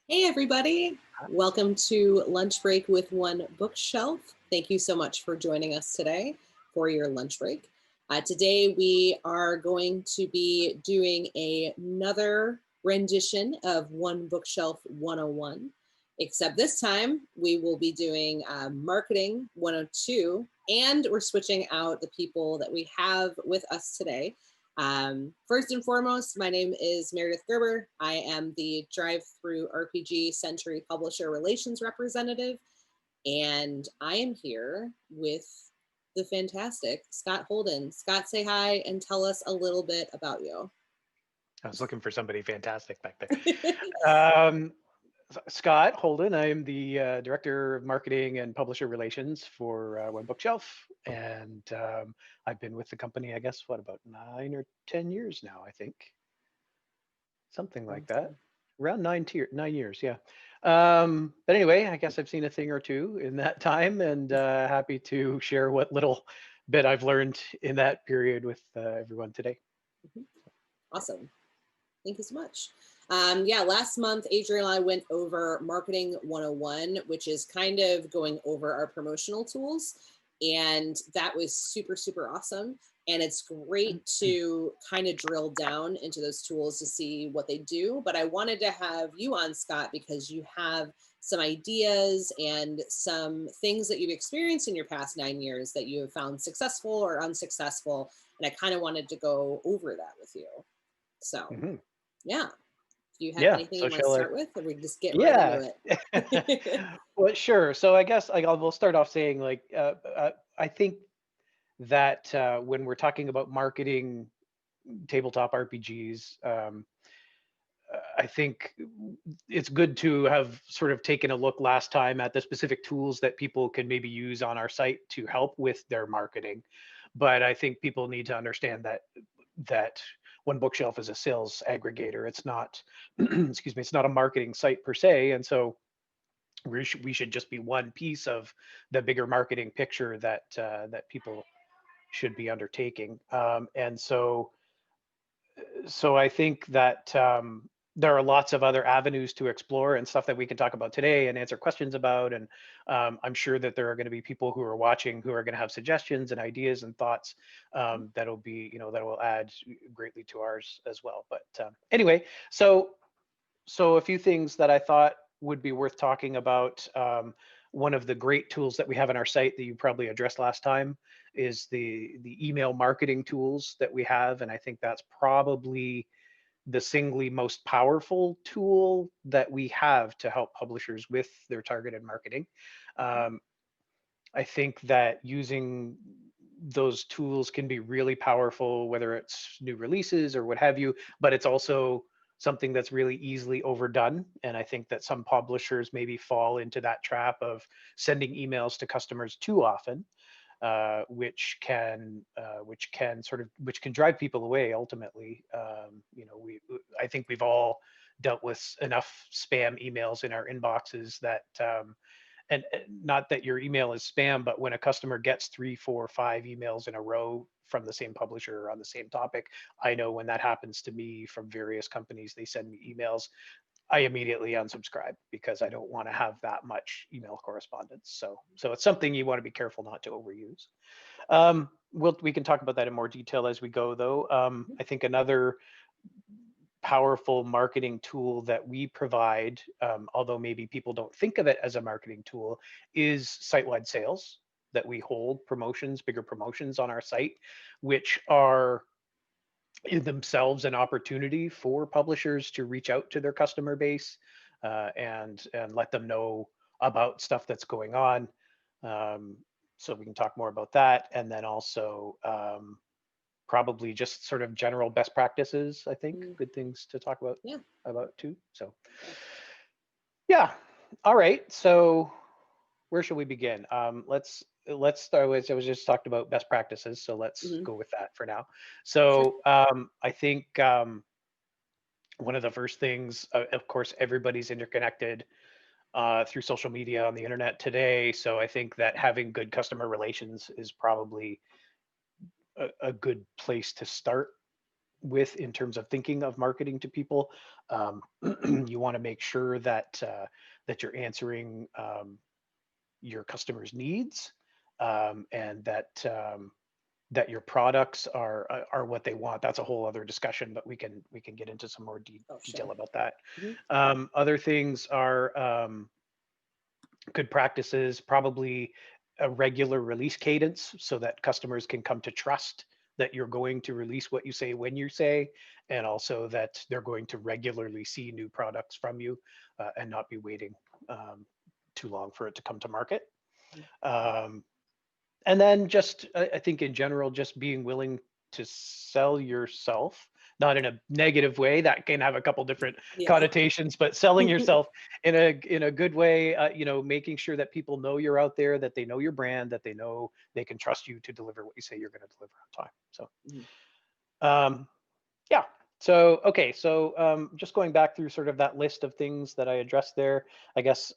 Hey, everybody. Welcome to Lunch Break with OneBookShelf. Thank you so much for joining us today for your lunch break. Today, we are going to be doing another rendition of OneBookShelf 101, except this time we will be doing Marketing 102, and we're switching out the people that we have with us today. First and foremost, my name is Meredith Gerber. I am the DriveThruRPG Century Publisher Relations Representative, and I am here with the fantastic Scott Holden. Scott, say hi and tell us a little bit about you. I was looking for somebody fantastic back there. Scott Holden, I am the Director of Marketing and Publisher Relations for OneBookShelf. And I've been with the company, I guess, about 9 or 10 years now, I think. Something like that. Around 9 years, yeah. But anyway, I guess I've seen a thing or two in that time, and happy to share what little bit I've learned in that period with everyone today. Awesome. Thank you so much. Yeah, last month, Adrian and I went over Marketing 101, which is kind of going over our promotional tools. And that was super, super awesome. And it's great to kind of drill down into those tools to see what they do. But I wanted to have you on, Scott, because you have some ideas and some things that you've experienced in your past 9 years that you have found successful or unsuccessful. And I kind of wanted to go over that with you. So, yeah. Do you have anything you want to start with, or we just get right into it? Well, sure. So I guess we'll start off saying, I think that when we're talking about marketing tabletop RPGs, I think it's good to have sort of taken a look last time at the specific tools that people can maybe use on our site to help with their marketing. But I think people need to understand that OneBookShelf is a sales aggregator. It's not, excuse me, it's not a marketing site per se. And so we should just be one piece of the bigger marketing picture that people should be undertaking. And so I think that there are lots of other avenues to explore and stuff that we can talk about today and answer questions about. And I'm sure that there are going to be people who are watching who are going to have suggestions and ideas and thoughts that'll be, that will add greatly to ours as well. But anyway, so a few things that I thought would be worth talking about. One of the great tools that we have on our site that you probably addressed last time is the email marketing tools that we have. And I think that's probably the singly most powerful tool that we have to help publishers with their targeted marketing. I think that using those tools can be really powerful, whether it's new releases or what have you, but it's also something that's really easily overdone. And I think that some publishers maybe fall into that trap of sending emails to customers too often, which can drive people away ultimately. I think we've all dealt with enough spam emails in our inboxes that and not that your email is spam, but when a customer gets 3, 4, 5 emails in a row from the same publisher on the same topic, I know when that happens to me from various companies, they send me emails, I immediately unsubscribe because I don't want to have that much email correspondence. So it's something you want to be careful not to overuse. We can talk about that in more detail as we go, though. I think another powerful marketing tool that we provide, although maybe people don't think of it as a marketing tool, is Sitewide Sales, that we hold promotions, bigger promotions on our site, which are in themselves an opportunity for publishers to reach out to their customer base and let them know about stuff that's going on. So we can talk more about that. And then also probably just sort of general best practices, I think, good things to talk about, about too. So yeah. All right. So where should we begin? Let's start with, I was just talked about best practices. So let's go with that for now. So I think one of the first things, of course, everybody's interconnected through social media on the internet today. So I think that having good customer relations is probably a good place to start with in terms of thinking of marketing to people. You want to make sure that that you're answering your customers' needs, and that your products are what they want. That's a whole other discussion, but we can get into some more detail about that. Other things are good practices, probably a regular release cadence so that customers can come to trust that you're going to release what you say when you say, and also that they're going to regularly see new products from you, and not be waiting too long for it to come to market. And then just, I think in general, just being willing to sell yourself, not in a negative way, that can have a couple different connotations, but selling yourself in a good way, you know, making sure that people know you're out there, that they know your brand, that they know they can trust you to deliver what you say you're going to deliver on time. So, yeah. So, okay. So, just going back through sort of that list of things that I addressed there, I guess,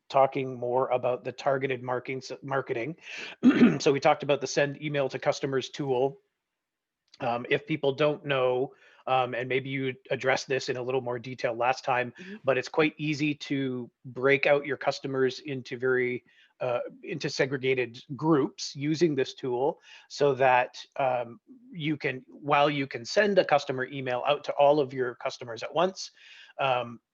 talking more about the targeted marketing. So we talked about the send email to customers tool. If people don't know, and maybe you addressed this in a little more detail last time, but it's quite easy to break out your customers into into segregated groups using this tool, so that you can, while you can send a customer email out to all of your customers at once,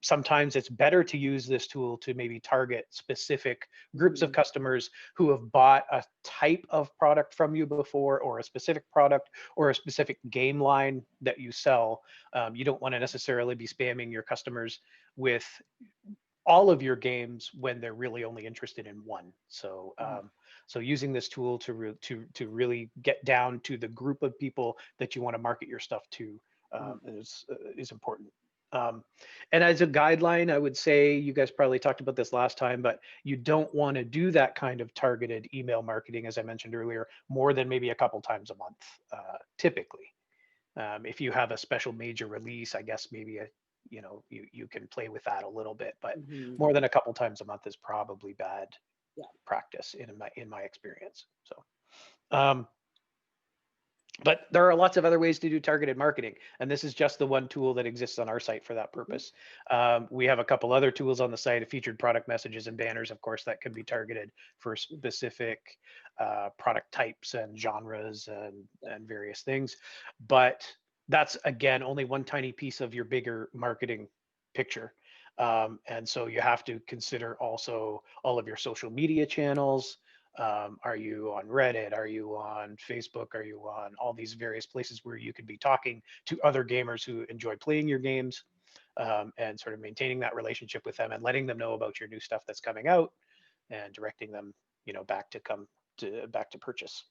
sometimes it's better to use this tool to maybe target specific groups of customers who have bought a type of product from you before, or a specific product, or a specific game line that you sell. You don't want to necessarily be spamming your customers with all of your games when they're really only interested in one. So, so using this tool to really get down to the group of people that you want to market your stuff to is important. And as a guideline, I would say, you guys probably talked about this last time, but you don't want to do that kind of targeted email marketing, as I mentioned earlier, more than maybe a couple times a month, typically. If you have a special major release, I guess maybe you can play with that a little bit, but more than a couple times a month is probably bad practice in my experience. So, but there are lots of other ways to do targeted marketing, and this is just the one tool that exists on our site for that purpose. We have a couple other tools on the site, featured product messages and banners, of course, that can be targeted for specific product types and genres and various things. But that's, again, only one tiny piece of your bigger marketing picture. And so you have to consider also all of your social media channels. Are you on Reddit? Are you on Facebook? Are you on all these various places where you could be talking to other gamers who enjoy playing your games, and sort of maintaining that relationship with them and letting them know about your new stuff that's coming out, and directing them, back to purchase.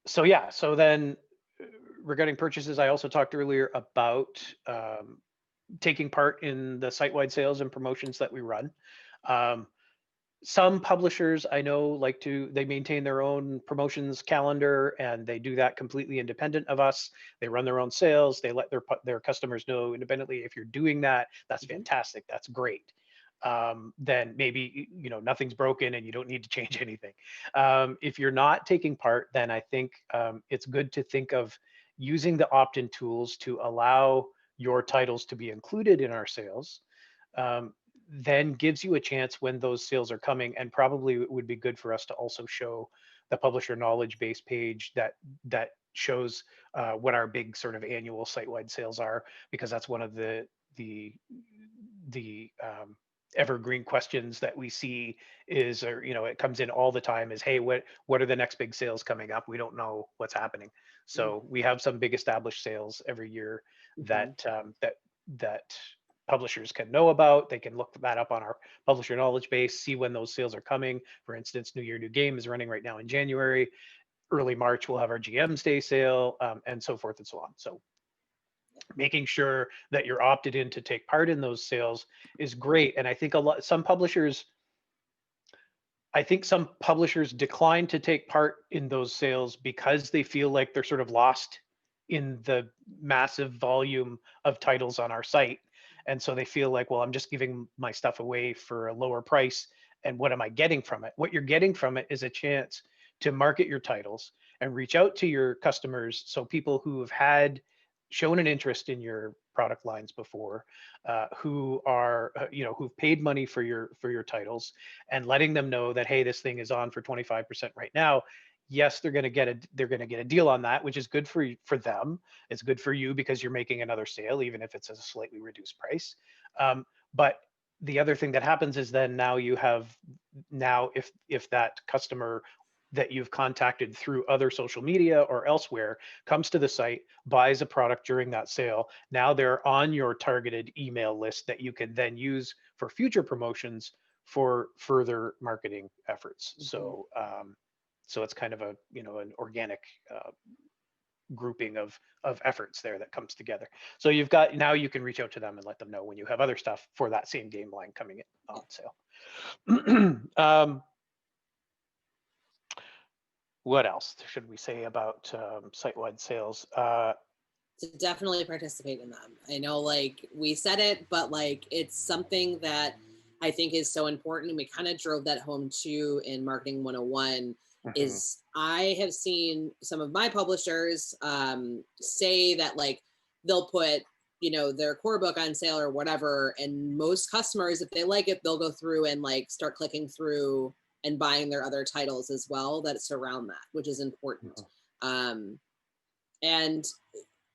So yeah, so then regarding purchases, I also talked earlier about taking part in the site-wide sales and promotions that we run. Some publishers I know they maintain their own promotions calendar, and they do that completely independent of us. They run their own sales. They let their customers know independently. If you're doing that, that's fantastic. That's great. Then maybe, nothing's broken and you don't need to change anything. If you're not taking part, then I think it's good to think of using the opt-in tools to allow your titles to be included in our sales. Then gives you a chance when those sales are coming, and probably it would be good for us to also show the publisher knowledge base page that shows what our big sort of annual site-wide sales are, because that's one of the evergreen questions that we see is, or it comes in all the time, is, hey, what are the next big sales coming up? We don't know what's happening. So we have some big established sales every year that publishers can know about. They can look that up on our publisher knowledge base, see when those sales are coming. For instance, New Year, New Game is running right now in January. Early March, we'll have our GM's Day sale, and so forth and so on. So making sure that you're opted in to take part in those sales is great. And I think some publishers decline to take part in those sales because they feel like they're sort of lost in the massive volume of titles on our site. And so they feel like, well, I'm just giving my stuff away for a lower price, and what am I getting from it? What you're getting from it is a chance to market your titles and reach out to your customers. So people who have had shown an interest in your product lines before, who are who've paid money for your titles, and letting them know that, hey, this thing is on for 25% right now. Yes, they're going to get a deal on that, which is good for them. It's good for you because you're making another sale, even if it's at a slightly reduced price. But the other thing that happens is then now if that customer that you've contacted through other social media or elsewhere comes to the site, buys a product during that sale, now they're on your targeted email list that you can then use for future promotions for further marketing efforts. So it's kind of an organic grouping of efforts there that comes together. So now you can reach out to them and let them know when you have other stuff for that same game line coming in on sale. What else should we say about site-wide sales? To definitely participate in them. I know, like, we said it, but like, it's something that I think is so important. And we kind of drove that home too in Marketing 101. Is I have seen some of my publishers say that, like, they'll put their core book on sale or whatever, and most customers, if they like it, they'll go through and like start clicking through and buying their other titles as well that surround that, which is important. And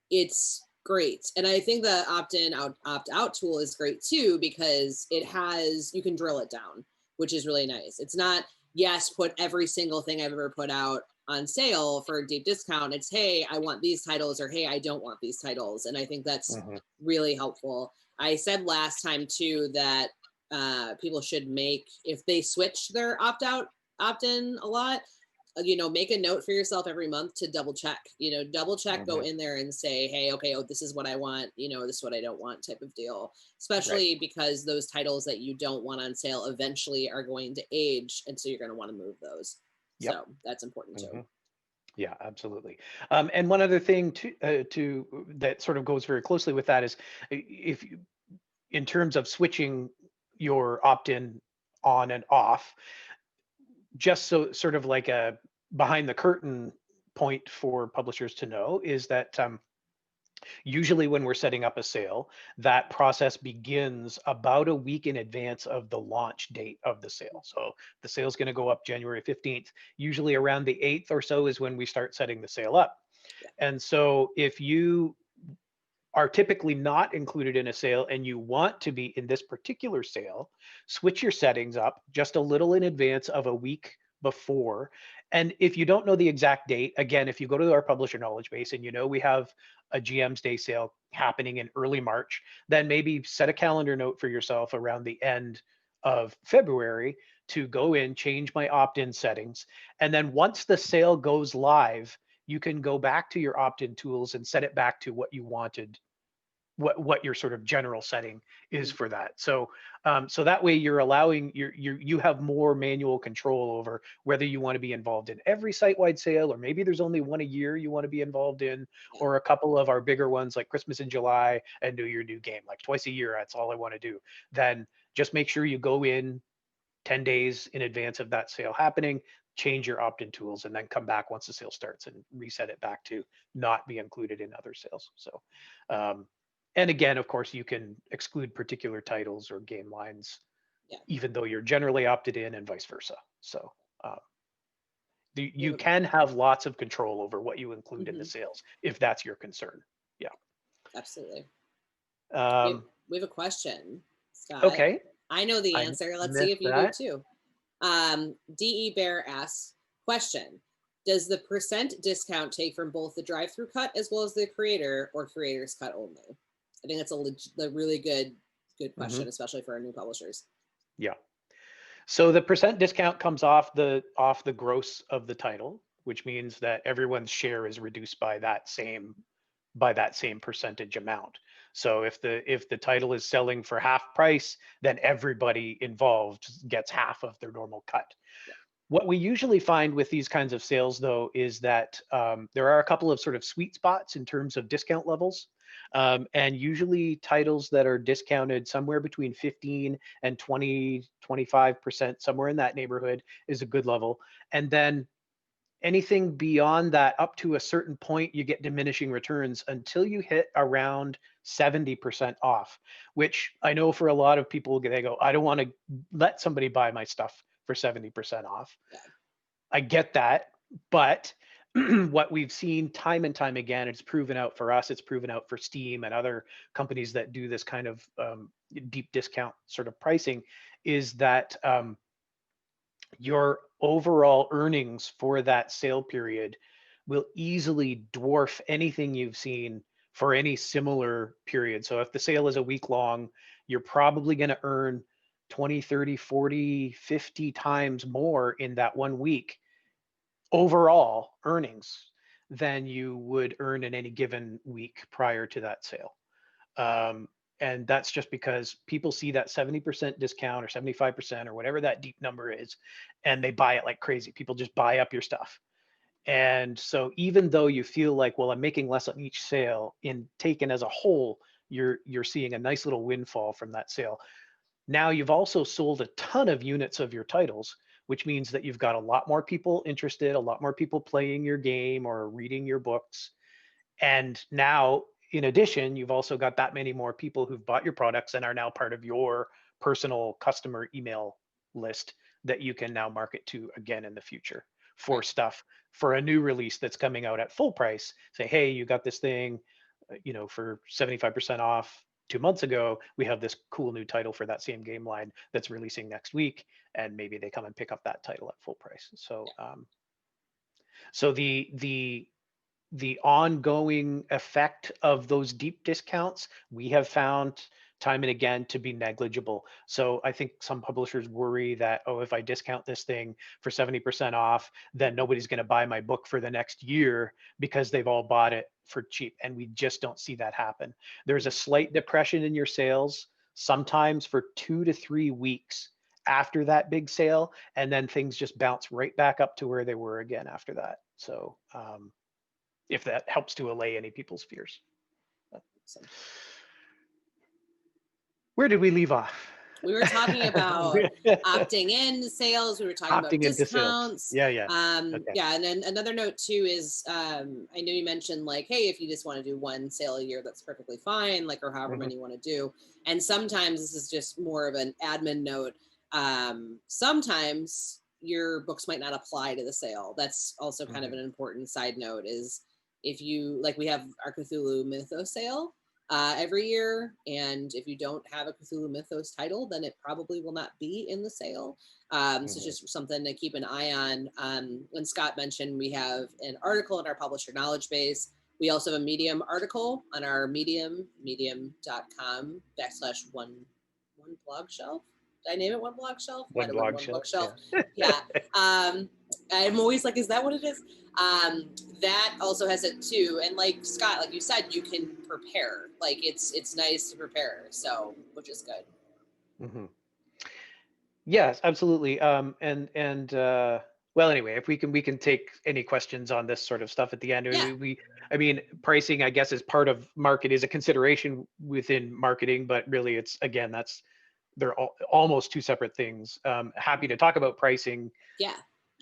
it's great. And I think the opt-in, opt-out tool is great too, because you can drill it down, which is really nice. It's not, yes, put every single thing I've ever put out on sale for a deep discount. It's, hey, I want these titles, or hey, I don't want these titles. And I think that's really helpful. I said last time too that people should make, if they switch their opt-out, opt-in a lot, make a note for yourself every month to double check, go in there and say, hey, okay, this is what I want, this is what I don't want, type of deal, especially because those titles that you don't want on sale eventually are going to age. And so you're going to want to move those. So that's important too. Yeah, absolutely. And one other thing to that sort of goes very closely with that is, if you, in terms of switching your opt-in on and off, just so sort of like a behind the curtain point for publishers to know is that usually when we're setting up a sale, that process begins about a week in advance of the launch date of the sale. So the sale is going to go up January 15th. Usually around the 8th or so is when we start setting the sale up. And so if you are typically not included in a sale and you want to be in this particular sale, switch your settings up just a little in advance of a week before. And if you don't know the exact date, again, if you go to our publisher knowledge base and we have a GM's Day sale happening in early March, then maybe set a calendar note for yourself around the end of February to go in, change my opt-in settings. And then once the sale goes live, you can go back to your opt-in tools and set it back to what you wanted, what your sort of general setting is for that. So so that way you're allowing you have more manual control over whether you want to be involved in every site-wide sale, or maybe there's only one a year you want to be involved in, or a couple of our bigger ones like Christmas in July and New Year, New Game, like twice a year, that's all I want to do. Then just make sure you go in 10 days in advance of that sale happening, change your opt-in tools, and then come back once the sale starts and reset it back to not be included in other sales. So and again, of course, you can exclude particular titles or game lines, even though you're generally opted in, and vice versa. So you can have lots of control over what you include in the sales, if that's your concern. Yeah. Absolutely. We have a question, Scott. Okay. I know the answer. Let's see if you do too. DE Bear asks, question, does the % discount take from both the drive-through cut as well as the creator, or creator's cut only? I think that's a really good question, especially for our new publishers. Yeah. So the % discount comes off the gross of the title, which means that everyone's share is reduced by that same percentage amount. So if the title is selling for half price, then everybody involved gets half of their normal cut. Yeah. What we usually find with these kinds of sales, though, is that there are a couple of sort of sweet spots in terms of discount levels. And usually titles that are discounted somewhere between 15 and 20, 25%, somewhere in that neighborhood is a good level. And then anything beyond that, up to a certain point, you get diminishing returns until you hit around 70% off, which I know for a lot of people, they go, I don't want to let somebody buy my stuff for 70% off. Yeah. I get that, but what we've seen time and time again, it's proven out for us, it's proven out for Steam and other companies that do this kind of deep discount sort of pricing, is that your overall earnings for that sale period will easily dwarf anything you've seen for any similar period. So if the sale is a week long, you're probably going to earn 20, 30, 40, 50 times more in that 1 week overall earnings than you would earn in any given week prior to that sale. And that's just because people see that 70% discount or 75% or whatever that deep number is, and they buy it like crazy. People just buy up your stuff. And so even though you feel like, well, I'm making less on each sale, in taken as a whole, you're seeing a nice little windfall from that sale. Now you've also sold a ton of units of your titles, which means that you've got a lot more people interested, a lot more people playing your game or reading your books. And now, in addition, you've also got that many more people who've bought your products and are now part of your personal customer email list that you can now market to again in the future for stuff, for a new release that's coming out at full price. Say, hey, you got this thing, for 75% off 2 months ago. We have this cool new title for that same game line that's releasing next week, and maybe they come and pick up that title at full price. So, so the ongoing effect of those deep discounts we have found time and again to be negligible. So I think some publishers worry that, oh, if I discount this thing for 70% off, then nobody's going to buy my book for the next year because they've all bought it for cheap. And we just don't see that happen. There's a slight depression in your sales, sometimes for 2 to 3 weeks after that big sale, and then things just bounce right back up to where they were again after that. So if that helps to allay any people's fears. Where did we leave off? We were talking about opting in sales. We were talking about discounts. Yeah. Yeah. And then another note too is, I know you mentioned like, hey, if you just want to do one sale a year, that's perfectly fine, like, or however many you want to do. And sometimes this is just more of an admin note. Sometimes your books might not apply to the sale. That's also kind of an important side note, is if you, like, we have our Cthulhu Mythos sale every year, and if you don't have a Cthulhu Mythos title, then it probably will not be in the sale. So just something to keep an eye on. When Scott mentioned, we have an article in our publisher knowledge base. We also have a Medium article on our medium.com/OneBookShelf. Did I name it OneBookShelf? OneBookShelf. Yeah. I'm always like, is that what it is? That also has it too. And like Scott, like you said, you can prepare. Like it's nice to prepare. So, which is good. Yes, absolutely. Well, anyway, if we can take any questions on this sort of stuff at the end. Yeah. I mean, pricing, I guess, is part of market, is a consideration within marketing, but really it's, again, they're almost two separate things. Happy to talk about pricing. Yeah.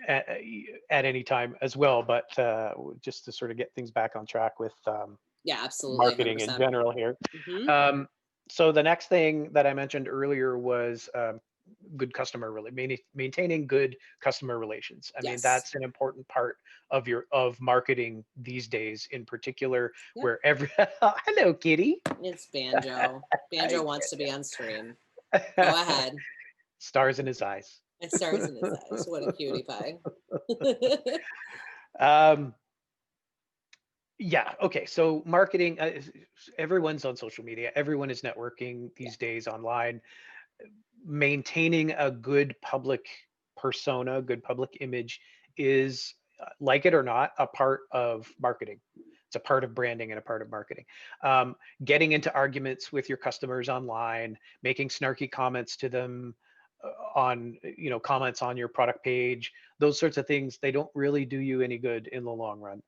At any time as well, but just to sort of get things back on track with absolutely, marketing 100%. in general here. So the next thing that I mentioned earlier was good maintaining good customer relations. I mean, that's an important part of marketing these days, in particular, where hello, kitty. It's Banjo. Banjo wants to be on stream. Go ahead. Stars in his eyes. It stars in his eyes. What a cutie pie. Yeah. Okay. So marketing, everyone's on social media. Everyone is networking these days online. Maintaining a good public persona, good public image is, like it or not, a part of marketing. It's a part of branding and a part of marketing. Getting into arguments with your customers online, making snarky comments to them on, comments on your product page, those sorts of things, they don't really do you any good in the long run.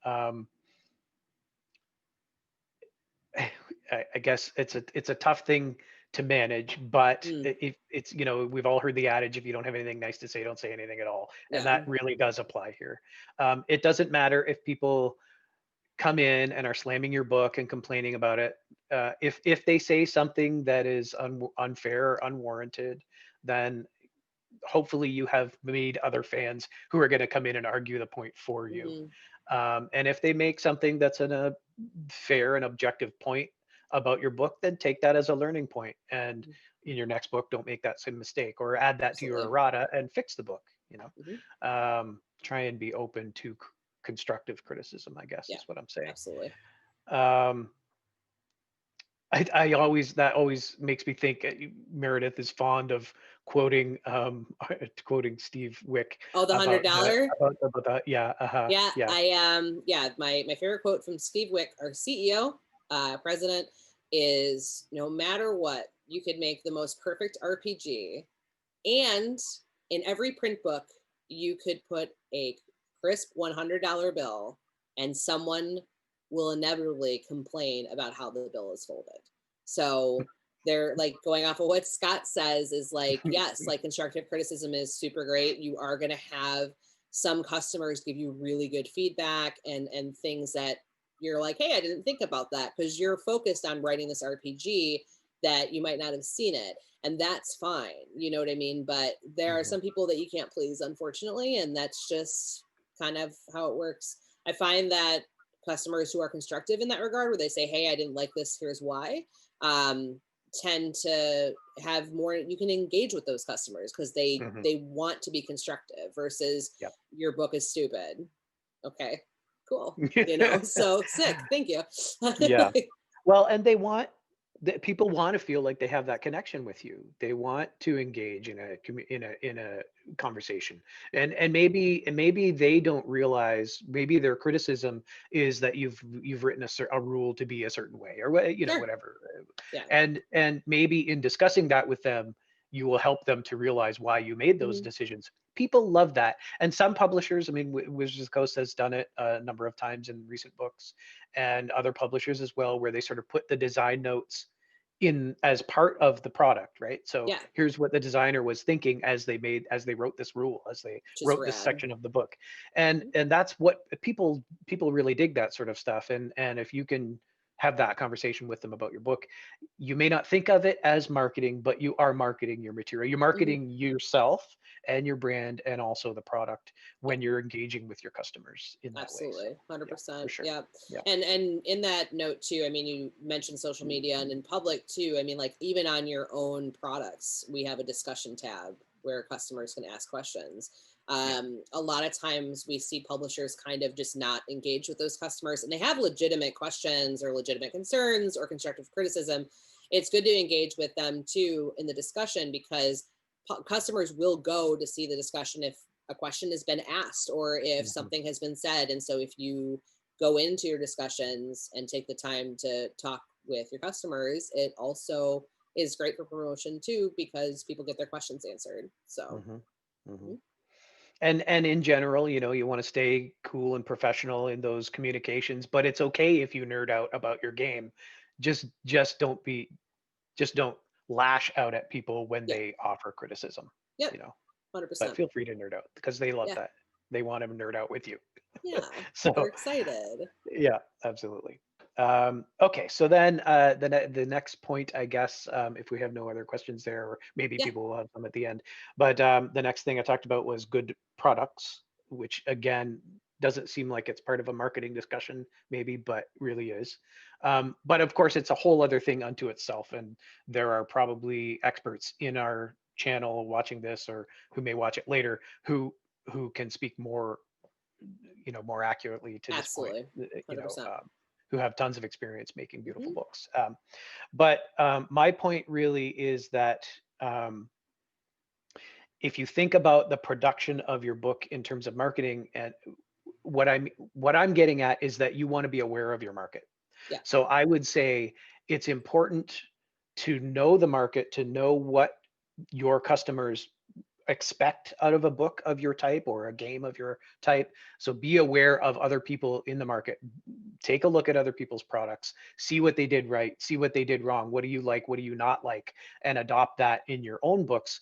I guess it's a tough thing to manage, but Mm, if it's, we've all heard the adage, if you don't have anything nice to say, don't say anything at all. And yeah. that really does apply here. It doesn't matter if people come in and are slamming your book and complaining about it. If they say something that is unfair or unwarranted, then hopefully you have made other fans who are going to come in and argue the point for you. Mhm. And if they make something that's a fair and objective point about your book, then take that as a learning point. And in your next book, don't make that same mistake, or add that to your Absolutely. errata and fix the book. Hmm. Try and be open to constructive criticism, I guess Yeah, is what I'm saying. absolutely. Um, I always, that always makes me think Meredith is fond of quoting quoting Steve Wick Oh, the about $100. about that. Yeah, Yeah, yeah. yeah, my favorite quote from Steve Wick, our CEO, president, is no matter what, you could make the most perfect RPG, and in every print book, you could put a crisp $100 bill, and someone will inevitably complain about how the bill is folded. So they're like, going off of what Scott says is like, yes, like constructive criticism is super great. You are going to have some customers give you really good feedback and things that you're like, hey, I didn't think about that, because you're focused on writing this RPG that you might not have seen it, and that's fine, you know what I mean? But there are Mhm. some people that you can't please, unfortunately, and that's just kind of how it works. I find that customers who are constructive in that regard, where they say, hey, I didn't like this, here's why, um, tend to have more, you can engage with those customers because they Mhm. they want to be constructive versus Yep. your book is stupid. Okay, cool, you know, so sick, thank you. Yeah. Well, and that people want to feel like they have that connection with you. They want to engage in a conversation, and maybe they don't realize, maybe their criticism is that you've written a rule to be a certain way, or Sure. whatever. Yeah. And maybe in discussing that with them, you will help them to realize why you made those Hmm. decisions. People love that, and some publishers, I mean, Wizards of the Coast has done it a number of times in recent books, and other publishers as well, where they sort of put the design notes in as part of the product, right? So Yeah, here's what the designer was thinking as they wrote this rule, as they which is wrote this rad. section of the book. And that's what people really dig, that sort of stuff. And if you can have that conversation with them about your book, you may not think of it as marketing, but you are marketing your material. You're Hmm. marketing yourself and your brand, and also the product, Yeah, when you're engaging with your customers in that way. So absolutely, yeah, for 100%. sure. Yeah, Yeah. and in that note too, I mean, you mentioned social media and in public too. I mean, like even on your own products, we have a discussion tab where customers can ask questions. Yeah. A lot of times we see publishers kind of just not engage with those customers, and they have legitimate questions or legitimate concerns or constructive criticism. It's good to engage with them too in the discussion, because customers will go to see the discussion if a question has been asked or if Mhm. something has been said. And so if you go into your discussions and take the time to talk with your customers, it also is great for promotion too, because people get their questions answered. So, Mhm. Mhm. mhm. And in general, you want to stay cool and professional in those communications, but it's okay if you nerd out about your game. Just don't lash out at people when Yeah, they offer criticism, yep, you know. But 100%. feel free to nerd out, because they love Yeah, that. They want to nerd out with you. yeah, they're So excited. yeah, absolutely. Okay, so then the next point, I guess, if we have no other questions there, or maybe Yeah. people will have some at the end. But the next thing I talked about was good products, which again doesn't seem like it's part of a marketing discussion, maybe, but really is. But of course, it's a whole other thing unto itself, and there are probably experts in our channel watching this, or who may watch it later, who can speak more accurately to this point, Absolutely, 100%. who have tons of experience making beautiful Hmm. books. But my point really is that, if you think about the production of your book in terms of marketing, and what I'm getting at is that you want to be aware of your market. Yeah. So I would say it's important to know the market, to know what your customers expect out of a book of your type or a game of your type. So be aware of other people in the market. Take a look at other people's products, see what they did right, see what they did wrong. What do you like? What do you not like? And adopt that in your own books.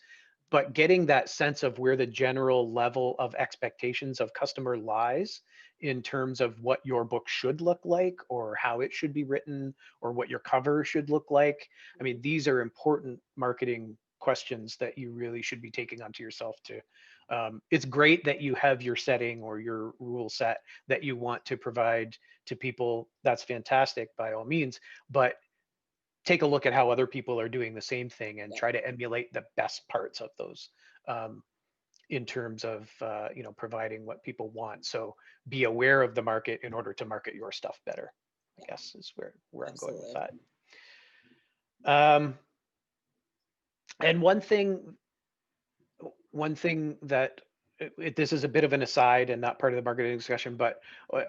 But getting that sense of where the general level of expectations of customer lies in terms of what your book should look like or how it should be written or what your cover should look like. I mean, these are important marketing questions that you really should be taking onto yourself to. It's great that you have your setting or your rule set that you want to provide to people. That's fantastic by all means, but take a look at how other people are doing the same thing and try to emulate the best parts of those in terms of providing what people want. So be aware of the market in order to market your stuff better, I guess is where I'm going with that. And one thing that this is a bit of an aside and not part of the marketing discussion, but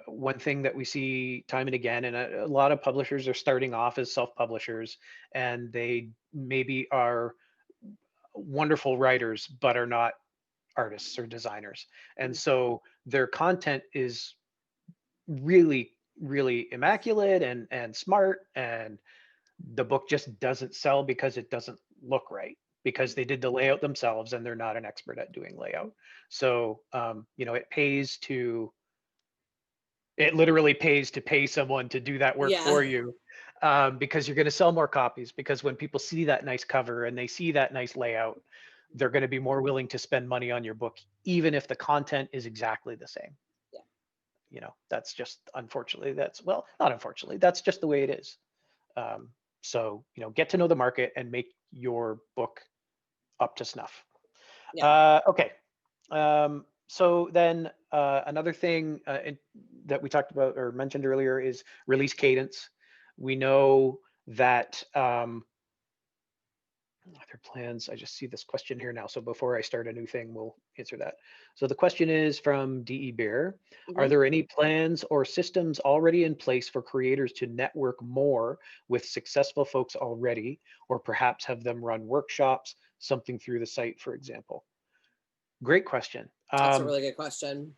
one thing that we see time and again, and a lot of publishers are starting off as self-publishers, and they maybe are wonderful writers, but are not artists or designers. And so their content is really, really immaculate and smart, and the book just doesn't sell because it doesn't look right, because they did the layout themselves and they're not an expert at doing layout. So, it literally pays to pay someone to do that work for you, because you're going to sell more copies, because when people see that nice cover and they see that nice layout, they're going to be more willing to spend money on your book, even if the content is exactly the same. That's just, unfortunately, not unfortunately, that's just the way it is. So, get to know the market and make your book up to snuff. Okay. So then another thing that we talked about or mentioned earlier is release cadence. We know that other plans, I just see this question here now. So before I start a new thing, we'll answer that. So the question is from DE Bear. Are there any plans or systems already in place for creators to network more with successful folks already, or perhaps have them run workshops, something through the site, for example? Great question. That's a really good question.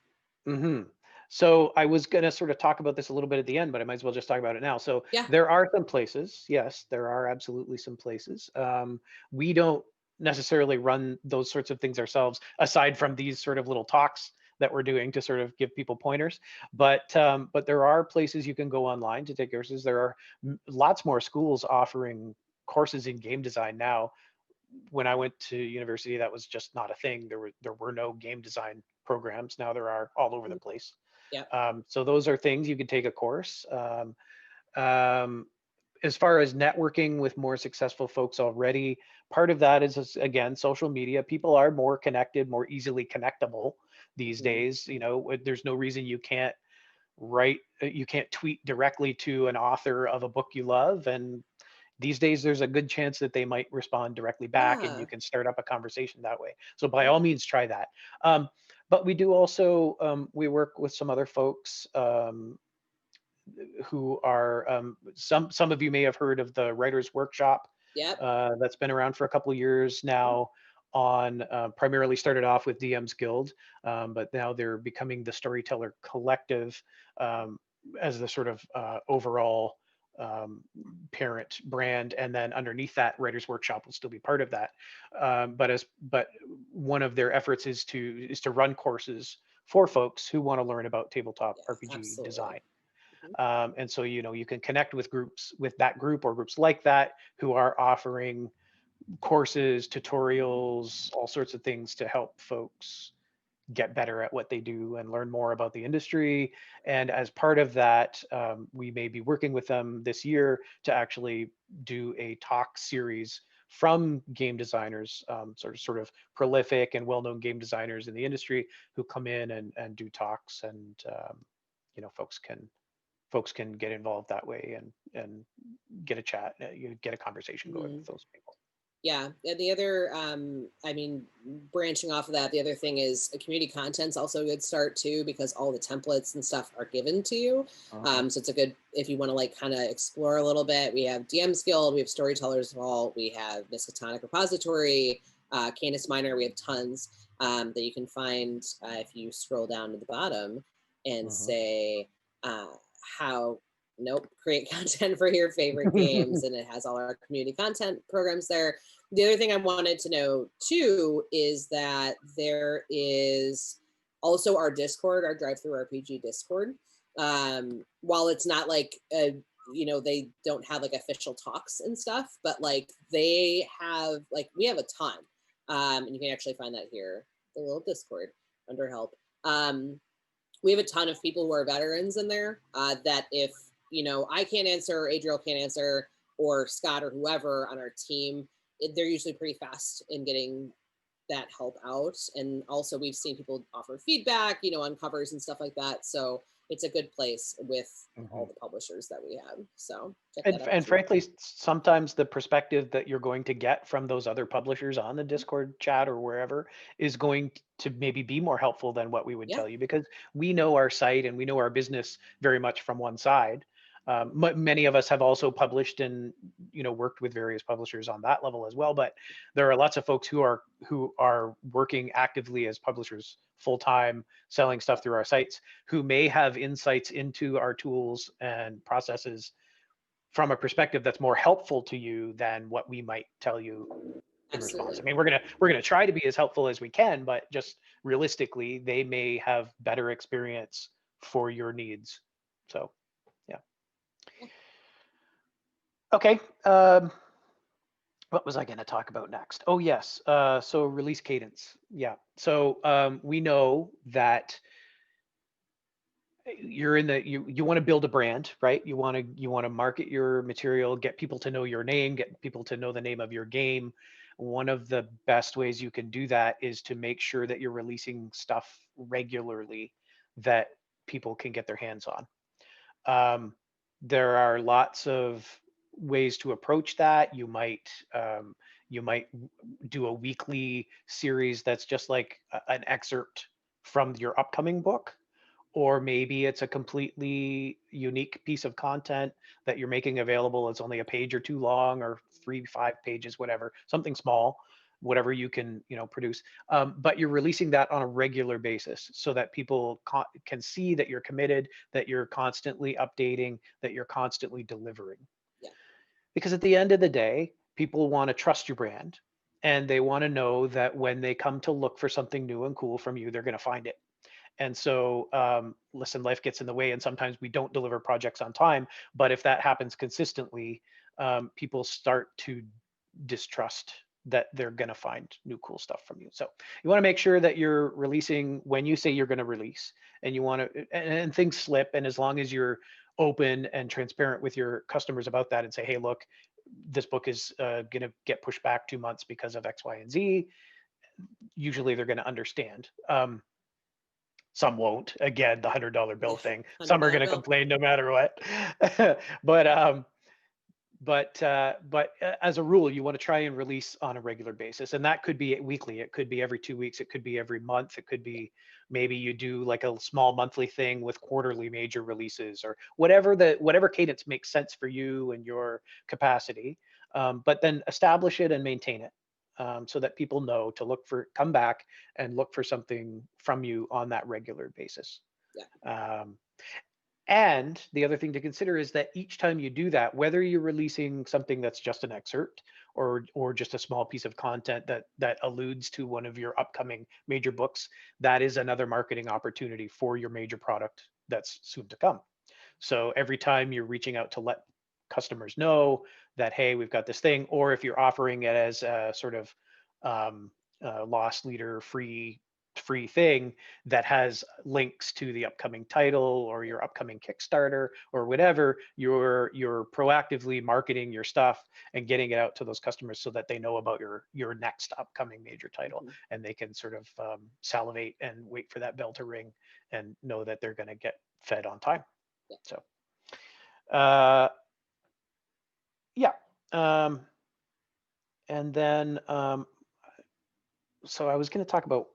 So I was going to sort of talk about this a little bit at the end, but I might as well just talk about it now. So there are some places. Yes, there are absolutely some places. We don't necessarily run those sorts of things ourselves, aside from these sort of little talks that we're doing to sort of give people pointers. But there are places you can go online to take courses. There are lots more schools offering courses in game design now. When I went to university, that was just not a thing. There were no game design programs. Now there are all over the place. So those are things you could take a course. As far as networking with more successful folks already, part of that is, again, social media. People are more connected, more easily connectable these days. There's no reason you can't tweet directly to an author of a book you love, and these days there's a good chance that they might respond directly back, and you can start up a conversation that way. So by all means, try that. But we do also, we work with some other folks who are, some of you may have heard of the Writers Workshop. That's been around for a couple of years now, on primarily started off with DM's Guild, but now they're becoming the Storyteller Collective as the sort of overall parent brand, and then underneath that, Writers Workshop will still be part of that. But one of their efforts is to run courses for folks who want to learn about tabletop RPG design. And so you can connect with that group or groups like that who are offering courses, tutorials, all sorts of things to help folks get better at what they do and learn more about the industry. And as part of that, we may be working with them this year to actually do a talk series from game designers, sort of prolific and well-known game designers in the industry, who come in and do talks, and folks can get involved that way and get a chat, get a conversation going with those people. Yeah, and the other, branching off of that, the other thing is community content's also a good start too, because all the templates and stuff are given to you. So it's a good, if you want to kind of explore a little bit. We have DM's Guild, we have Storytellers Vault, we have Miskatonic Repository, Canis Minor, we have tons that you can find if you scroll down to the bottom and say how, create content for your favorite games, and it has all our community content programs there. The other thing I wanted to know too is that there is also our Discord, our DriveThruRPG Discord. While it's not like they don't have like official talks and stuff, but like they have, like, we have a ton. And you can actually find that here, the little Discord under help. We have a ton of people who are veterans in there that if, I can't answer, or Adriel can't answer, or Scott or whoever on our team, they're usually pretty fast in getting that help out. And also we've seen people offer feedback, on covers and stuff like that. So it's a good place with all the publishers that we have. So check that out. And frankly, sometimes the perspective that you're going to get from those other publishers on the Discord chat or wherever is going to maybe be more helpful than what we would tell you, because we know our site and we know our business very much from one side. Many of us have also published and worked with various publishers on that level as well, but there are lots of folks who are working actively as publishers full-time, selling stuff through our sites, who may have insights into our tools and processes from a perspective that's more helpful to you than what we might tell you in response. I mean, we're gonna try to be as helpful as we can, but just realistically, they may have better experience for your needs. So okay, what was I going to talk about next? Oh yes, so release cadence. Yeah, so we know that you're in the you want to build a brand, right? You want to market your material, get people to know your name, get people to know the name of your game. One of the best ways you can do that is to make sure that you're releasing stuff regularly that people can get their hands on. There are lots of ways to approach that. You might do a weekly series that's just like an excerpt from your upcoming book, or maybe it's a completely unique piece of content that you're making available. It's only a page or two long, or 3-5 pages, whatever, something small, whatever you can produce, but you're releasing that on a regular basis so that people can see that you're committed, that you're constantly updating, that you're constantly delivering. Because at the end of the day, people want to trust your brand, and they want to know that when they come to look for something new and cool from you, they're going to find it. And so, listen, life gets in the way, and sometimes we don't deliver projects on time. But if that happens consistently, people start to distrust that they're going to find new cool stuff from you. So you want to make sure that you're releasing when you say you're going to release, and you want to, and things slip. And as long as you're open and transparent with your customers about that and say, hey, look, this book is going to get pushed back 2 months because of X, Y, and Z, usually they're going to understand. Some won't. Again, the $100 bill thing. Some are going to complain no matter what. But as a rule, you want to try and release on a regular basis, and that could be weekly. It could be every 2 weeks. It could be every month. It could be maybe you do like a small monthly thing with quarterly major releases, or whatever cadence makes sense for you and your capacity. But then establish it and maintain it. So that people know to come back and look for something from you on that regular basis. And the other thing to consider is that each time you do that, whether you're releasing something that's just an excerpt or just a small piece of content that alludes to one of your upcoming major books, that is another marketing opportunity for your major product that's soon to come. So every time you're reaching out to let customers know that, hey, we've got this thing, or if you're offering it as a sort of loss leader free thing that has links to the upcoming title or your upcoming Kickstarter or whatever, you're proactively marketing your stuff and getting it out to those customers so that they know about your next upcoming major title, and they can sort of salivate and wait for that bell to ring and know that they're going to get fed on time. So and then so I was going to talk about,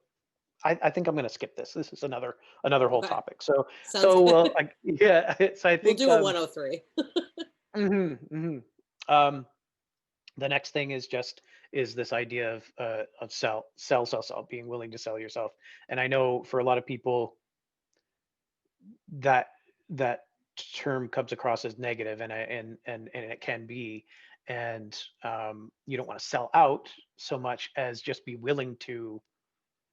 I think I'm going to skip this. This is another whole topic. So so I think we'll do a 103. The next thing is just is this idea of sell, being willing to sell yourself. And I know for a lot of people that that term comes across as negative, and it can be, and you don't want to sell out so much as just be willing to,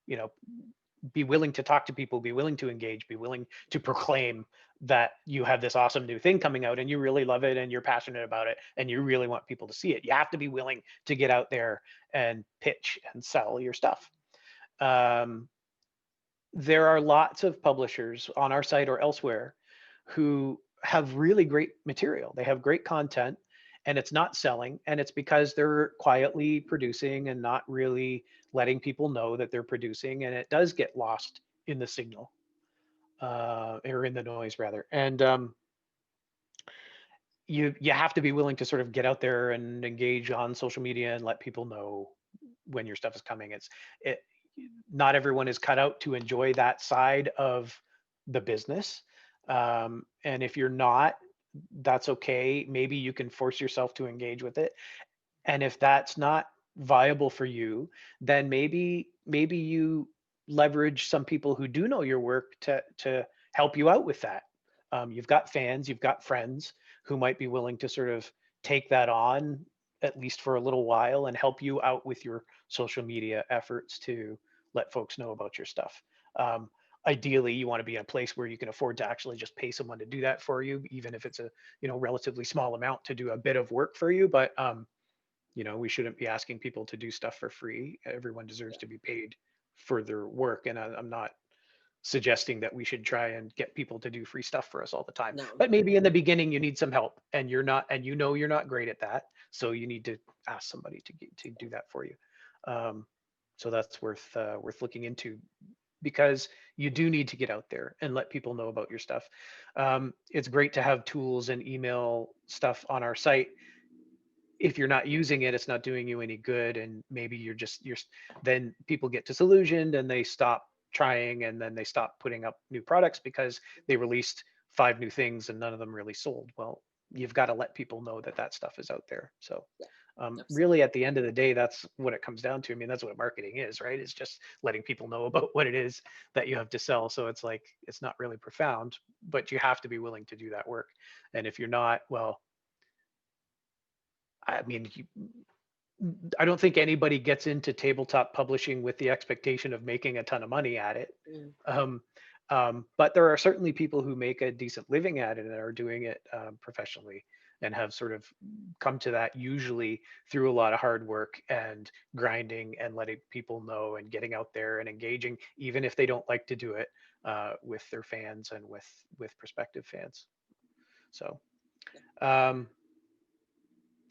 you know, be willing to talk to people, be willing to engage, be willing to proclaim that you have this awesome new thing coming out and you really love it and you're passionate about it and you really want people to see it. You have to be willing to get out there and pitch and sell your stuff. Um, there are lots of publishers on our site or elsewhere who have really great material. They have great content and it's not selling, and it's because they're quietly producing and not really letting people know that they're producing, and it does get lost in the signal, or in the noise rather. And you have to be willing to sort of get out there and engage on social media and let people know when your stuff is coming. It Not everyone is cut out to enjoy that side of the business. And if you're not, that's okay. Maybe you can force yourself to engage with it. And if that's not viable for you, then maybe you leverage some people who do know your work to help you out with that. You've got fans, you've got friends who might be willing to sort of take that on, at least for a little while, and help you out with your social media efforts to let folks know about your stuff. Ideally, you want to be in a place where you can afford to actually just pay someone to do that for you, even if it's a, relatively small amount to do a bit of work for you. But we shouldn't be asking people to do stuff for free. Everyone deserves to be paid for their work, and I'm not suggesting that we should try and get people to do free stuff for us all the time. No. But maybe in the beginning you need some help, and you're not, and you're not great at that, so you need to ask somebody to do that for you. So that's worth looking into, because you do need to get out there and let people know about your stuff. It's great to have tools and email stuff on our site. If you're not using it, it's not doing you any good, and maybe you're then people get disillusioned and they stop trying, and then they stop putting up new products because they released 5 new things and none of them really sold. Well, you've got to let people know that that stuff is out there. So really, at the end of the day, that's what it comes down to. I mean, that's what marketing is, right? It's just letting people know about what it is that you have to sell. So it's like, it's not really profound, but you have to be willing to do that work. And if you're not, well, I mean, I don't think anybody gets into tabletop publishing with the expectation of making a ton of money at it. But there are certainly people who make a decent living at it and are doing it professionally, and have sort of come to that usually through a lot of hard work and grinding and letting people know and getting out there and engaging, even if they don't like to do it, with their fans and with prospective fans. So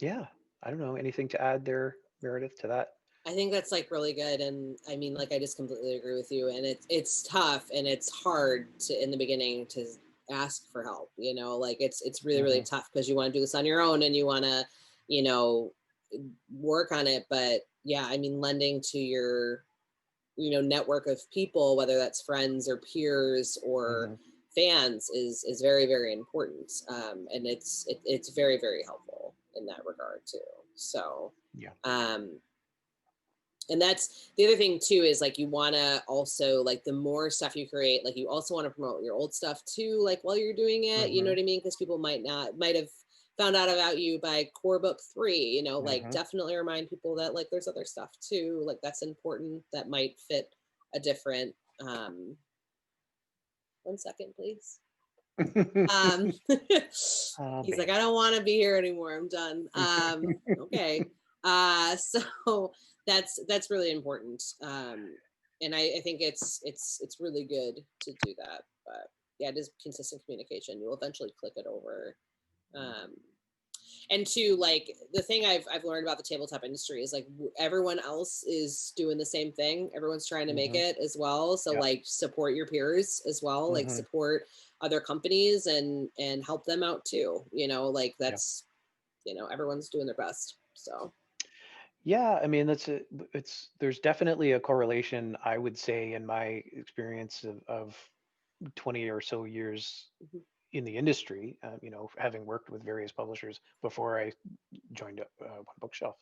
yeah, I don't know, anything to add there, Meredith, to that? I think that's like really good. And I mean, like, I just completely agree with you. And it's tough and it's hard to, in the beginning, to ask for help, like it's really, really tough, because you want to do this on your own and you want to, work on it. But yeah, I mean, lending to your, network of people, whether that's friends or peers or fans, is very, very important. And it's very, very helpful in that regard too. So yeah. And that's the other thing too, is like, you want to also, like, the more stuff you create, like, you also want to promote your old stuff too, like, while you're doing it, you know what I mean? Because people might have found out about you by core book 3, like, definitely remind people that, like, there's other stuff too, like, that's important, that might fit a different, 1 second, please. He's like, I don't want to be here anymore. I'm done. Okay. So that's really important. And I think it's really good to do that. But yeah, it is consistent communication. You'll eventually click it over. And two, like, the thing I've learned about the tabletop industry is, like, everyone else is doing the same thing. Everyone's trying to make it as well. So like, support your peers as well, like, support other companies and help them out too. Like, that's, everyone's doing their best. So. Yeah, I mean, there's definitely a correlation, I would say, in my experience of 20 or so years in the industry, having worked with various publishers before I joined OneBookShelf,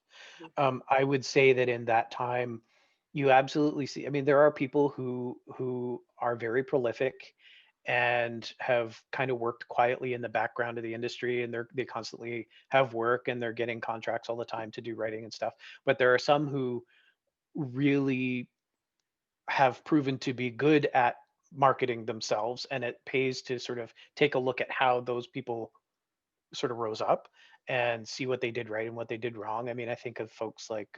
I would say that in that time, you absolutely see. I mean, there are people who are very prolific and have kind of worked quietly in the background of the industry, and they constantly have work and they're getting contracts all the time to do writing and stuff. But there are some who really have proven to be good at marketing themselves, and it pays to sort of take a look at how those people sort of rose up and see what they did right and what they did wrong. I mean, I think of folks like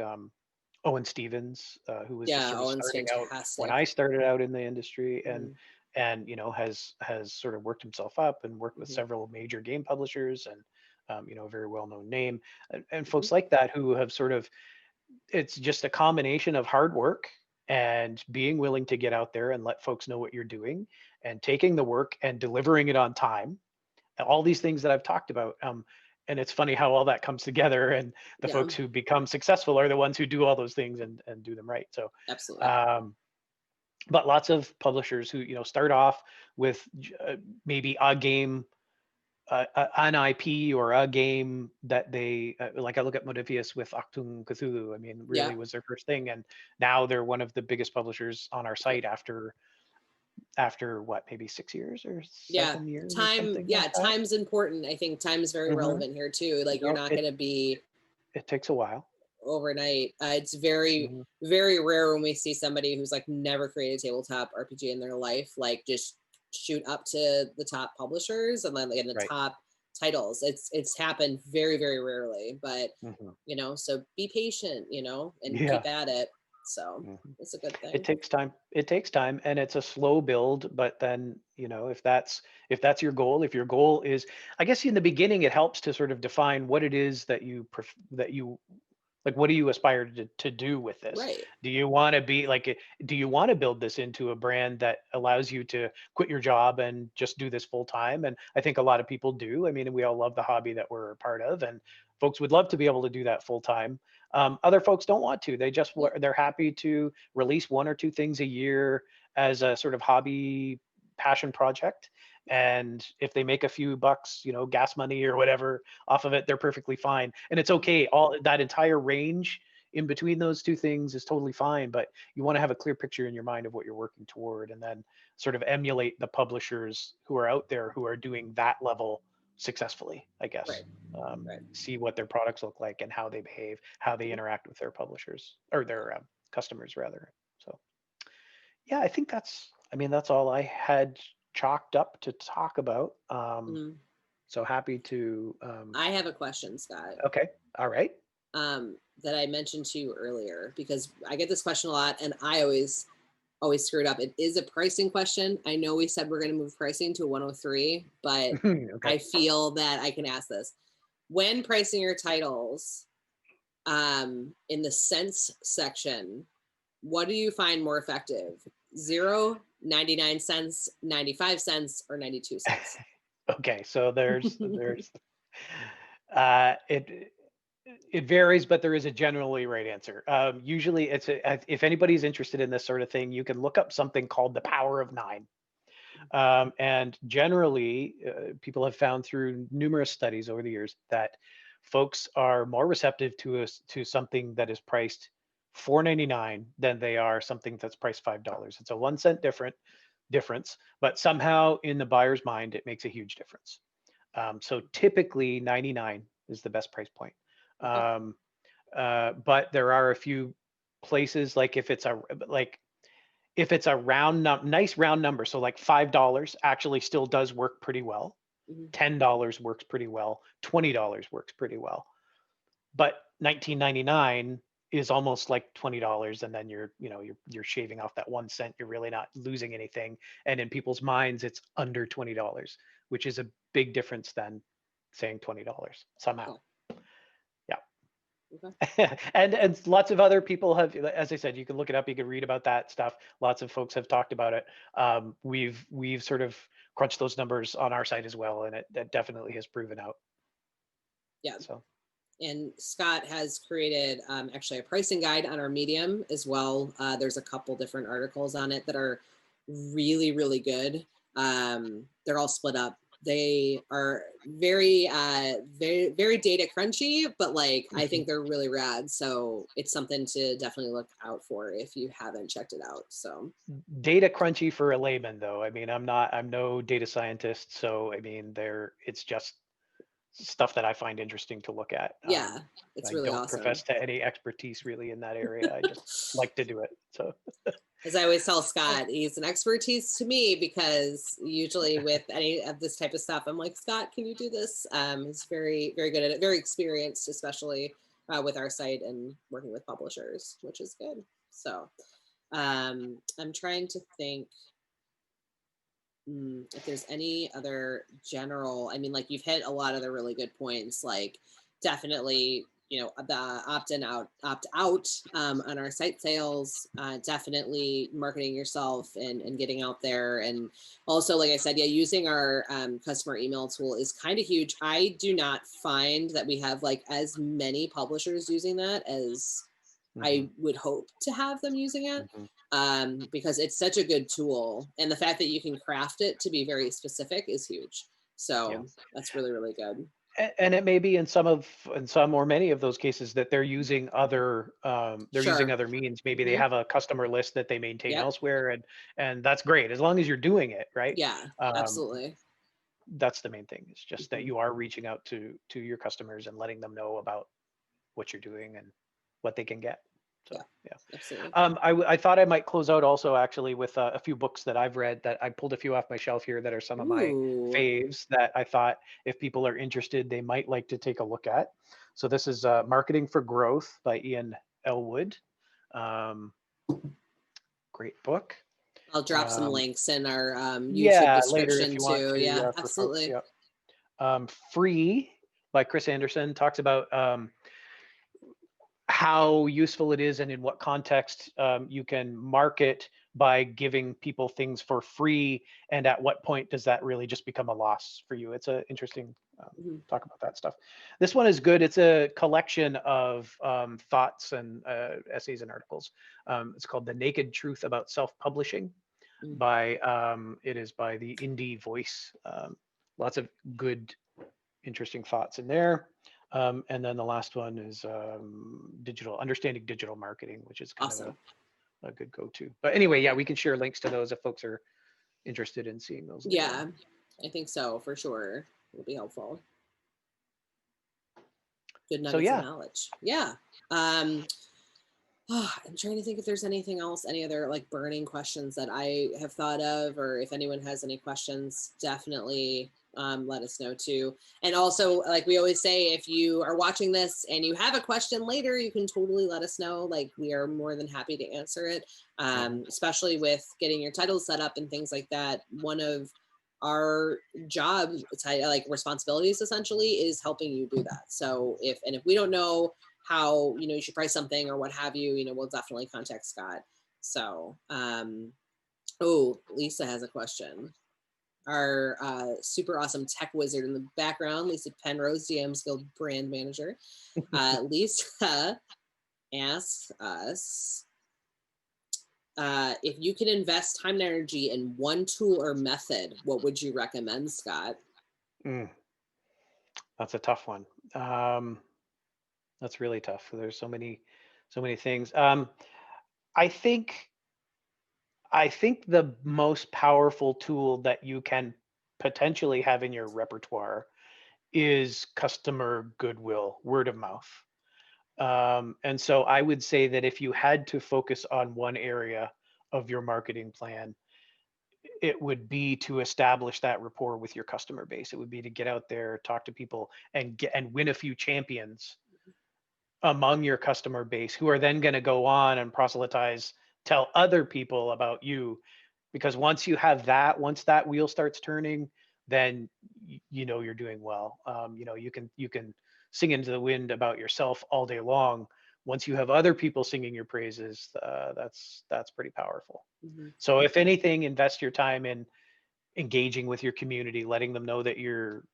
Owen Stevens, who was just Yeah, sort of Owen's starting out when fantastic. I started out in the industry, Mm-hmm. and has sort of worked himself up and worked with Mm-hmm. several major game publishers, and a very well-known name, and Mm-hmm. folks like that who have sort of, it's just a combination of hard work and being willing to get out there and let folks know what you're doing and taking the work and delivering it on time, all these things that I've talked about. And it's funny how all that comes together, and the Yeah, folks who become successful are the ones who do all those things and do them right. So, absolutely. um, but lots of publishers who, start off with maybe a game, an IP or a game that they like. I look at Modifius with Achtung Cthulhu. I mean, Yeah, really was their first thing, and now they're one of the biggest publishers on our yeah, site after what, maybe 6 years or yeah. 7 years or Time, something yeah, like that. time's important. I think time's very Hmm. relevant here too. Like you're not going to be It takes a while. overnight. It's very, Mhm. very rare when we see somebody who's like never created a tabletop RPG in their life, like just shoot up to the top publishers and then like in the Right. top titles. It's happened very, very rarely, but Hmm. so be patient, and Yeah. keep at it. So Mhm. it's a good It thing. takes time. It takes time, and it's a slow build. But then, if that's your goal, if your goal is, I guess in the beginning, it helps to sort of define what it is that you like. What do you aspire to do with this? Right. Do you want to be like? Do you want to build this into a brand that allows you to quit your job and just do this full time? And I think a lot of people do. I mean, we all love the hobby that we're a part of, and folks would love to be able to do that full time. Other folks don't want to. Yeah. They're happy to release one or two things a year as a sort of hobby passion project. And if they make a few bucks, gas money or whatever off of it, they're perfectly fine. And it's okay. All that entire range in between those two things is totally fine. But you want to have a clear picture in your mind of what you're working toward, and then sort of emulate the publishers who are out there who are doing that level successfully, I guess. Right. Right. See what their products look like and how they behave, how they Mhm. interact with their publishers or their customers rather. So yeah, I think that's all I had chalked up to talk about. Mhm. So happy to. I have a question, Scott, Okay, all right. that I mentioned to you earlier because I get this question a lot, and I always screw it up. It is a pricing question. I know we said we're going to move pricing to 103, but Okay. I feel that I can ask this. When pricing your titles, in the cents section, what do you find more effective? 0, 99 cents, 95 cents, or 92 cents? Okay, so there's it it varies, but there is a generally right answer. Usually, if anybody's interested in this sort of thing, you can look up something called the power of nine. And generally, people have found through numerous studies over the years that folks are more receptive to something that is priced $4.99 than they are something that's priced $5. It's a 1 cent difference, but somehow in the buyer's mind, it makes a huge difference. So typically 99 is the best price point. Okay. Um, but there are a few places, like if it's a nice round number, so like $5 actually still does work pretty well. Mhm. $10 works pretty well. $20 works pretty well. But 19.99 is almost like $20, and then you're shaving off that 1 cent. You're really not losing anything, and in people's minds, it's under $20, which is a big difference than saying $20 somehow. Okay. Yeah. Okay. And lots of other people have, as I said, you can look it up, you can read about that stuff. Lots of folks have talked about it. We've sort of crunched those numbers on our site as well, and that definitely has proven out. Yeah. So And Scott has created actually a pricing guide on our Medium as well. There's a couple different articles on it that are really, really good. They're all split up they are very, very data crunchy, but like, I think they're really rad. So it's something to definitely look out for if you haven't checked it out. So Data crunchy for a layman, though. I mean, I'm no data scientist, so I mean, it's just stuff that I find interesting to look at. yeah, it's I really don't awesome. profess to any expertise really in that area. I just like to do it. So As I always tell Scott, he's an expertise to me because usually with any of this type of stuff, I'm like, Scott, can you do this? He's very, very good at it, very experienced, especially with our site and working with publishers, which is good. So I'm trying to think if there's any other general, I mean, like you've hit a lot of the really good points, like definitely, you know, the opt out on our site sales, definitely marketing yourself and getting out there. And also, like I said, yeah, using our customer email tool is kind of huge. I do not find that we have like as many publishers using that as I would hope to have them using it, because it's such a good tool. And the fact that you can craft it to be very specific is huge. yeah. So that's really, really good. And it may be in some or many of those cases that they're using Sure. other means. Maybe they Hmm. have a customer list that they maintain Yep. elsewhere, and that's great as long as you're doing it right. Yeah, Um, absolutely. that's the main thing. It's just that Hmm. you are reaching out to your customers and letting them know about what you're doing and what they can get. Yeah, So yeah. absolutely. I thought I might close out also actually with a few books that I've read that I pulled a few off my shelf here that are some of my Ooh, faves that I thought if people are interested, they might like to take a look at. So this is Marketing for Growth by Iain Ellwood. Um, Great book. I'll drop some Um, links in our YouTube yeah, later if description you want too. to, Yeah, yeah, for folks. absolutely. Yeah. Free by Chris Anderson talks about how useful it is and in what context you can market by giving people things for free, and at what point does that really just become a loss for you. It's an interesting Mhm. talk about that stuff. This one is good. It's a collection of thoughts and essays and articles. It's called The Naked Truth About Self-Publishing Mm. by it is by the Indie Voice. Lots of good interesting thoughts in there. And then the last one is understanding digital marketing, which is kind of Awesome. a good go-to. But anyway, yeah, Yeah. we can share links to those if folks are interested in seeing those later on. Yeah, I think so for sure. It'll be helpful. Good So nuggets of yeah, knowledge. Yeah. I'm trying to think if there's anything else, any other like burning questions that I have thought of, or if anyone has any questions, definitely let us know too. And also, like we always say, if you are watching this and you have a question later, you can totally let us know. Like we are more than happy to answer it, especially with getting your titles set up and things like that. One of our job like responsibilities essentially is helping you do that. So if we don't know how you should price something or what have you, we'll definitely contact Scott. So oh, Lysa has a question. Our super awesome tech wizard in the background, Lysa Penrose, DM's Guild brand manager. Lysa asks us if you could invest time and energy in one tool or method, what would you recommend, Scott? Mm, that's a tough one. That's really tough. There's so many things. I think I think the most powerful tool that you can potentially have in your repertoire is customer goodwill, word of mouth. And so I would say that if you had to focus on one area of your marketing plan, it would be to establish that rapport with your customer base. It would be to get out there, talk to people, and win a few champions among your customer base who are then going to go on and proselytize, tell other people about you. Because once you have that, once that wheel starts turning, then you know you're doing well. You can sing into the wind about yourself all day long. Once you have other people singing your praises, that's pretty powerful. Mm-hmm. So if anything, invest your time in engaging with your community, letting them know that you're,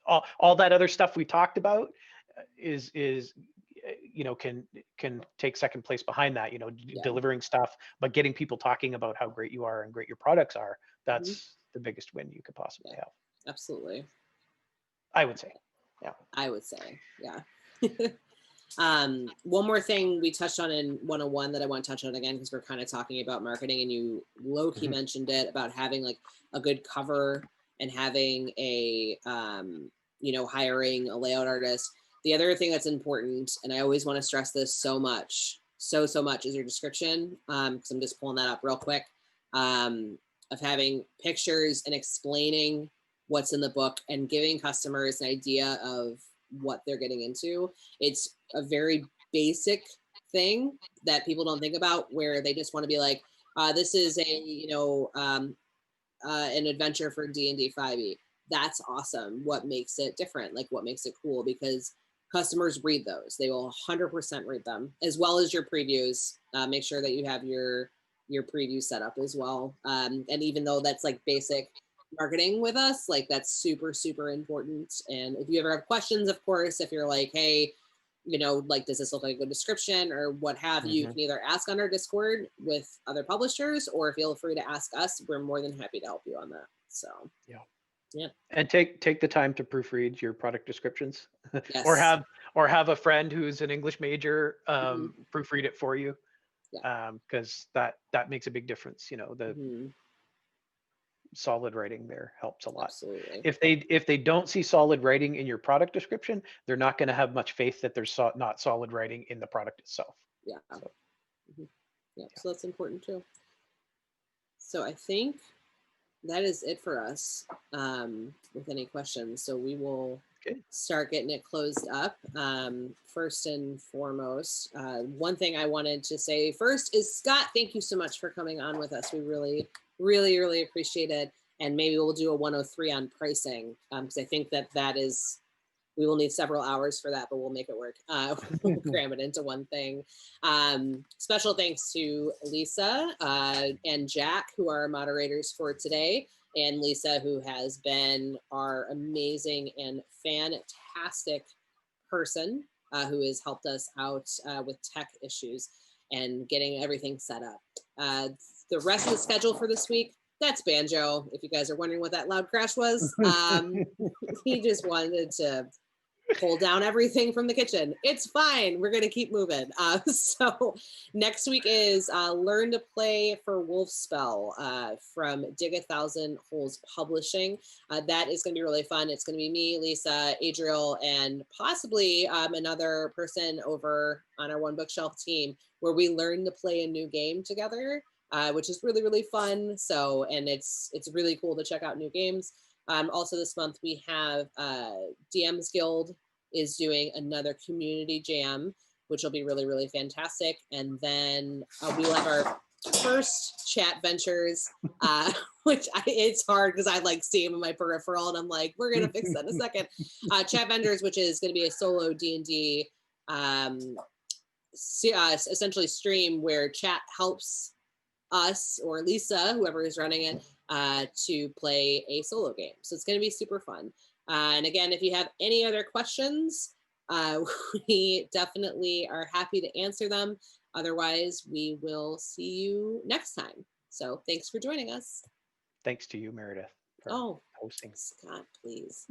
all that other stuff we talked about is can take second place behind that, Yeah. delivering stuff, but getting people talking about how great you are and great your products are, Mm-hmm. that's the biggest win you could possibly Yeah. have. Absolutely. I would say. Yeah. I would say, yeah. One more thing we touched on in 101 that I want to touch on again, because we're kind of talking about marketing, and you low-key mentioned it about having like a good cover and having a, hiring a layout artist. The other thing that's important, and I always want to stress this so much, so much, is your description. Because I'm just pulling that up real quick, of having pictures and explaining what's in the book and giving customers an idea of what they're getting into. It's a very basic thing that people don't think about, where they just want to be like, this is a, an adventure for D&D 5e. That's awesome. What makes it different? Like, what makes it cool? Because customers read those. They will 100% read them, as well as your previews. Make sure that you have your preview set up as well. And even though that's like basic marketing with us, like that's super, super important. And if you ever have questions, of course, if you're like, hey, like, does this look like a good description or what have you, you can either ask on our Discord with other publishers, or feel free to ask us. We're more than happy to help you on that. So yeah. And take the time to proofread your product descriptions. Yes. or have a friend who's an English major proofread it for you. Because that makes a big difference. The solid writing there helps a lot. Absolutely. If they don't see solid writing in your product description, they're not going to have much faith that there's not solid writing in the product itself. Yeah. So that's important too. So I think that is it for us with any questions. So we will start getting it closed up. First and foremost, one thing I wanted to say first is, Scott, thank you so much for coming on with us. We really, really, really appreciate it. And maybe we'll do a 103 on pricing, because I think that is, we will need several hours for that, but we'll make it work. We'll cram it into one thing. Special thanks to Lysa and Jack, who are our moderators for today, and Lysa, who has been our amazing and fantastic person who has helped us out with tech issues and getting everything set up. The rest of the schedule for this week, that's Banjo. If you guys are wondering what that loud crash was, he just wanted to pull down everything from the kitchen. It's fine. We're going to keep moving. So next week is Learn to Play for Wolfspell from Dig 1,000 Holes Publishing. That is going to be really fun. It's going to be me, Lysa, Adriel, and possibly another person over on our OneBookShelf team, where we learn to play a new game together, which is really, really fun. So, and it's really cool to check out new games. Also this month we have DM's Guild is doing another community jam, which will be really, really fantastic. And then we will have our first chat ventures, which it's hard because I like see them in my peripheral and I'm like, we're going to fix that in a second. Chat Vendors, which is going to be a solo D&D essentially stream where chat helps us or Lysa, whoever is running it, to play a solo game. So it's going to be super fun. And again, if you have any other questions, we definitely are happy to answer them. Otherwise, we will see you next time. So thanks for joining us. Thanks to you, Meredith, for hosting. Scott, please.